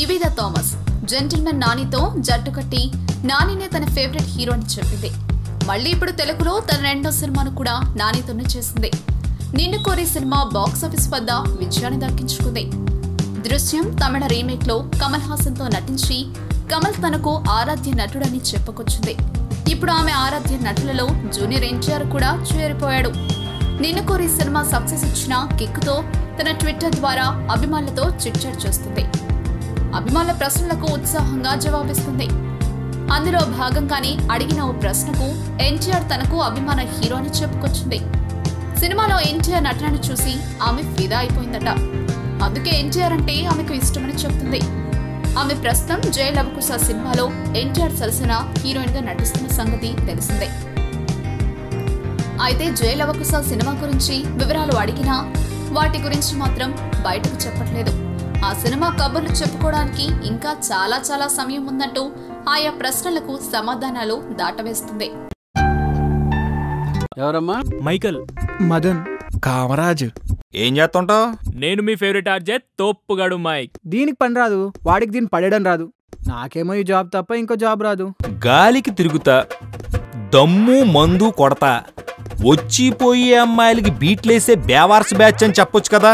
Nivetha Thomas gentlemen నానితో జట్టు కట్టి నానినే తన ఫేవరెట్ హీరో అని చెప్పింది. మళ్ళీ ఇప్పుడు తెలుగులో తన రెండో సినిమాను కూడా నానితోనే చేసింది. నిన్ను కోరి సినిమా బాక్సాఫీస్ వద్ద విజయాన్ని దక్కించుకుంది. దృశ్యం తమిళ రీమేక్ లో కమల్ హాసన్ తో నటించి కమల్ తనకు ఆరాధ్య నటుడని చెప్పుకొచ్చింది. ఇప్పుడు ఆమె ఆరాధ్య నటులలో జూనియర్ ఎన్టీఆర్ కూడా చేరిపోయాడు. నిన్ను కోరి సినిమా సక్సెస్ ఇచ్చిన కిక్కుతో తన ట్విట్టర్ ద్వారా అభిమానులతో చిట్చాట్ చేస్తుంది. అభిమానుల ప్రశ్నలకు ఉత్సాహంగా జవాబిస్తుంది. అందులో భాగంగానే అడిగిన ఓ ప్రశ్నకు ఎన్టీఆర్ తనకు అభిమాన హీరో అని చెప్పుకొచ్చింది. సినిమాలో ఎన్టీఆర్ నటనను చూసి ఆమె ఫిదా అయిపోయిందట. అందుకే ఎన్టీఆర్ అంటే ఆమెకు ఇష్టమని చెప్తుంది. ఆమె ప్రస్తుతం జయ లవకుశ సినిమాలో ఎన్టీఆర్ సరసన హీరోయిన్ గా నటిస్తున్న సంగతి తెలిసిందే. అయితే జయ లవకుశ సినిమా గురించి వివరాలు అడిగినా వాటి గురించి మాత్రం బయటకు చెప్పట్లేదు. ఆ సినిమా కబుర్లు చెప్పుకోవడానికి ఇంకా చాలా సమయం ఉందంటూ ఆయా ప్రశ్నలకు సమాధానాలు దాటవేస్తుంది. ఎవరమ్మా? మైకల్, మదన్, కామరాజు. ఏం చేస్తుంటావు? నేను మీ ఫేవరెట్ ఆర్జే తోప్పుగాడు మైక్. దీనికి పని రాదు, వాడికి దీన్ని పడేయడం రాదు. నాకేమో ఈ జాబ్ తప్ప ఇంకో జాబ్ రాదు. గాలికి తిరుగుతా, దమ్ము మందు కొడతా, వచ్చిపోయే అమ్మాయిలకి బీట్లేసే బేవార్స్ బ్యాచ్ అని చెప్పొచ్చు కదా.